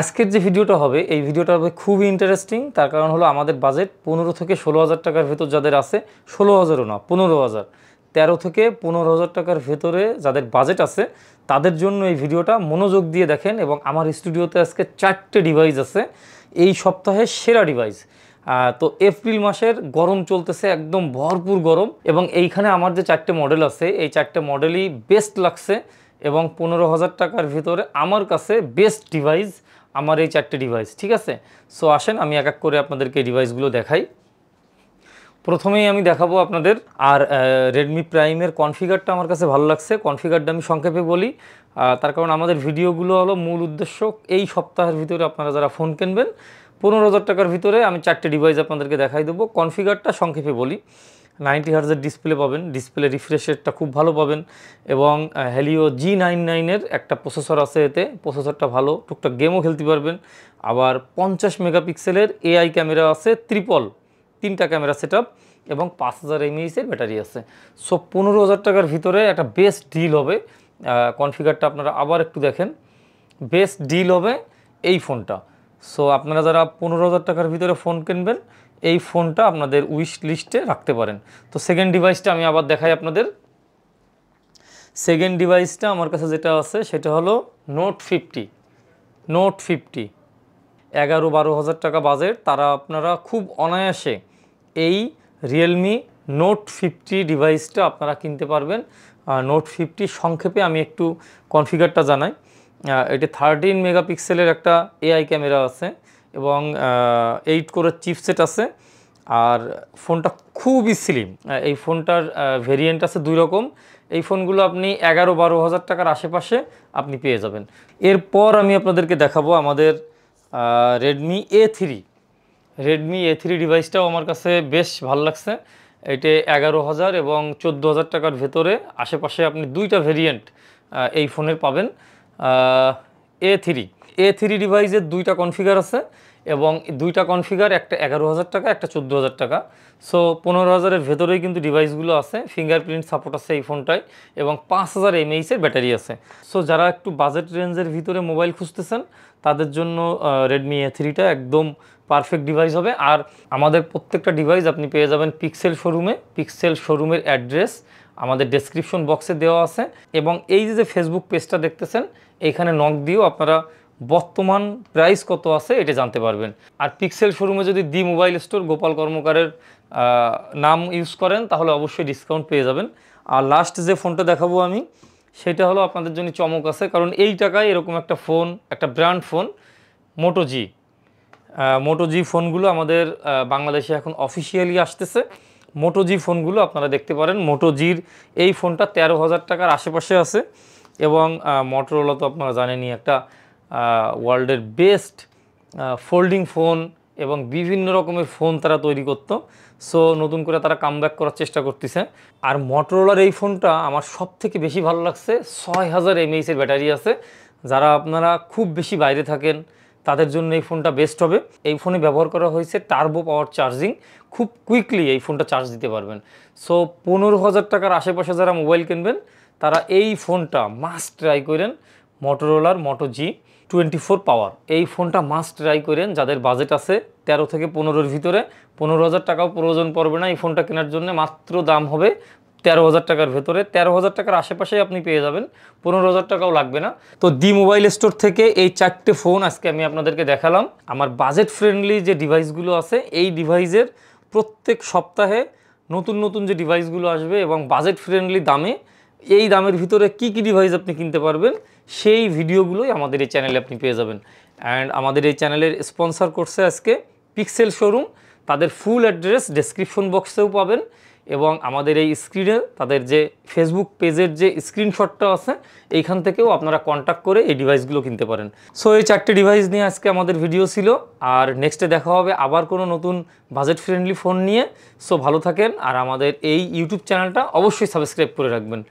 আজকের যে ভিডিওটা হবে এই ভিডিওটা হবে খুবই ইন্টারেস্টিং। তার কারণ হলো আমাদের বাজেট 15 থেকে 16,000 টাকার ভেতর যাদের আছে, 16,000ও না 15,000, 13 থেকে 15,000 টাকার ভেতরে যাদের বাজেট আছে তাদের জন্য এই ভিডিওটা মনোযোগ দিয়ে দেখেন। এবং আমার স্টুডিওতে আজকে 4টে ডিভাইস আছে, এই সপ্তাহের সেরা ডিভাইস। তো এপ্রিল মাসের গরম চলতেছে, একদম ভরপুর গরম, এবং এইখানে আমার যে 4টে মডেল আছে এই 4টে মডেলই বেস্ট লাগছে এবং 15,000 টাকার ভিতরে আমার কাছে বেস্ট ডিভাইস আমার এই 4টে ডিভাইস। ঠিক আছে, সো আসেন আমি এক এক করে আপনাদেরকে এই ডিভাইসগুলো দেখাই। প্রথমেই আমি দেখাবো আপনাদের আর রেডমি প্রাইমের কনফিগারটা আমার কাছে ভালো লাগছে। কনফিগারটা আমি সংক্ষেপে বলি, তার কারণ আমাদের ভিডিওগুলো হলো মূল উদ্দেশ্য এই সপ্তাহের ভিতরে আপনারা যারা ফোন কিনবেন 15,000 টাকার ভিতরে আমি 4টে ডিভাইস আপনাদেরকে দেখাই দেবো। কনফিগারটা সংক্ষেপে বলি, 90 হার্জের ডিসপ্লে পাবেন, ডিসপ্লে রিফ্রেশ রেটটা খুব ভালো পাবেন, এবং হেলিও G99-এর একটা প্রসেসর আছে, এতে প্রসেসরটা ভালো, টুকটাক গেমও খেলতে পারবেন। আবার 50 মেগাপিক্সেলের AI ক্যামেরা আছে, তিনটা ক্যামেরা সেট আপ, এবং 5000 mAh-এর ব্যাটারি আছে। সো 15,000 টাকার ভিতরে একটা বেস্ট ডিল হবে। কনফিগারটা আপনারা আবার একটু দেখেন, বেস্ট ডিল হবে এই ফোনটা। সো আপনারা যারা 15,000 টাকার ভিতরে ফোন কিনবেন এই ফোনটা আপনাদের উইশ লিস্টে রাখতে পারেন। তো সেকেন্ড ডিভাইসটা আমি আবার দেখাই আপনাদের। সেকেন্ড ডিভাইসটা আমার কাছে যেটা আছে সেটা হলো নোট 50। 11-12 হাজার টাকা বাজেট, তারা আপনারা খুব অনায়াসে এই রিয়েলমি নোট 50 ডিভাইসটা আপনারা কিনতে পারবেন। নোট 50 সংক্ষেপে আমি একটু কনফিগারটা জানাই। এটি 13 মেগাপিক্সেলের একটা AI ক্যামেরা আছে এবং 8 কোরের চিপসেট আছে। আর ফোনটা খুবই স্লিম। এই ফোনটার ভেরিয়েন্ট আছে 2 রকম। এই ফোনগুলো আপনি 11-12 হাজার টাকার আশেপাশে আপনি পেয়ে যাবেন। এরপর আমি আপনাদেরকে দেখাবো আমাদের রেডমি A3 ডিভাইসটাও আমার কাছে বেশ ভালো লাগছে। এটি 11,000 এবং 14,000 টাকার ভেতরে আশেপাশে আপনি 2টা ভেরিয়েন্ট এই ফোনের পাবেন। A3 ডিভাইসের 2টা কনফিগার আছে এবং 2টা কনফিগার, একটা 11,000 টাকা, একটা 14,000 টাকা। সো 15,000-এর ভেতরেই কিন্তু ডিভাইসগুলো আছে। ফিঙ্গারপ্রিন্ট সাপোর্ট আছে এই ফোনটায় এবং 5000 mAh-এর ব্যাটারি আছে। সো যারা একটু বাজেট রেঞ্জের ভিতরে মোবাইল খুঁজতেছেন তাদের জন্য রেডমি A3টা একদম পারফেক্ট ডিভাইস হবে। আর আমাদের প্রত্যেকটা ডিভাইস আপনি পেয়ে যাবেন পিক্সেল শোরুমের অ্যাড্রেস আমাদের ডেসক্রিপশন বক্সে দেওয়া আছে। এবং এই যে ফেসবুক পেজটা দেখতেছেন এইখানে নক দিয়েও আপনারা বর্তমান প্রাইস কত আছে এটা জানতে পারবেন। আর পিক্সেল শোরুমে যদি দি মোবাইল স্টোর গোপাল কর্মকারের নাম ইউজ করেন তাহলে অবশ্যই ডিসকাউন্ট পেয়ে যাবেন। আর লাস্ট যে ফোনটা দেখাবো আমি সেটা হলো আপনাদের জন্য চমক আছে, কারণ এই টাকায় এরকম একটা ফোন, একটা ব্র্যান্ড ফোন মোটো জি ফোনগুলো আমাদের বাংলাদেশে এখন অফিসিয়ালি আসতেছে। মোটো জি ফোনগুলো আপনারা দেখতে পারেন। মোটো জির এই ফোনটা 13,000 টাকার আশেপাশে আছে এবং মটোরোলা তো আপনারা জানেনই একটা ওয়ার্ল্ডের বেস্ট ফোল্ডিং ফোন এবং বিভিন্ন রকমের ফোন তারা তৈরি করতো। সো নতুন করে তারা কামব্যাক করার চেষ্টা করতেছে। আর মটোরোলার এই ফোনটা আমার সব থেকে বেশি ভালো লাগছে, 6000 mAh-এর ব্যাটারি আছে। যারা আপনারা খুব বেশি বাইরে থাকেন তাদের জন্য এই ফোনটা বেস্ট হবে। এই ফোনে ব্যবহার করা হয়েছে টার্বো পাওয়ার চার্জিং, খুব কুইকলি এই ফোনটা চার্জ দিতে পারবেন। সো 15,000 টাকার আশেপাশে যারা মোবাইল কিনবেন তারা এই ফোনটা মাস্ট ট্রাই করেন। মটোরোলার মোটো G24 পাওয়ার এই ফোনটা মাস্ট ট্রাই করেন যাদের বাজেট আছে 13 থেকে 15-এর ভিতরে। 15,000 টাকাও প্রয়োজন পড়বে না এই ফোনটা কেনার জন্য, মাত্র দাম হবে 13,000 টাকার ভেতরে। 13,000 টাকার আশেপাশেই আপনি পেয়ে যাবেন, 15,000 টাকাও লাগবে না। তো দি মোবাইল স্টোর থেকে এই 4টে ফোন আজকে আমি আপনাদেরকে দেখালাম। আমার বাজেট ফ্রেন্ডলি যে ডিভাইসগুলো আছে এই ডিভাইসের প্রত্যেক সপ্তাহে নতুন যে ডিভাইসগুলো আসবে এবং বাজেট ফ্রেন্ডলি দামে, এই দামের ভিতরে কি ডিভাইস আপনি কিনতে পারবেন সেই ভিডিওগুলোই আমাদের এই চ্যানেলে আপনি পেয়ে যাবেন। অ্যান্ড আমাদের এই চ্যানেলের স্পন্সর করছে আজকে পিক্সেল শোরুম, তাদের ফুল অ্যাড্রেস ডেসক্রিপশন বক্সেও পাবেন এবং আমাদের এই স্ক্রিনে তাদের যে ফেসবুক পেজের যে স্ক্রিনশটটা আছে এইখান থেকেও আপনারা কন্ট্যাক্ট করে এই ডিভাইসগুলো কিনতে পারেন। সো এই 4টে ডিভাইস নিয়ে আজকে আমাদের ভিডিও ছিল, আর নেক্সটে দেখা হবে আবার কোনো নতুন বাজেট ফ্রেন্ডলি ফোন নিয়ে। সো ভালো থাকেন আর আমাদের এই ইউটিউব চ্যানেলটা অবশ্যই সাবস্ক্রাইব করে রাখবেন।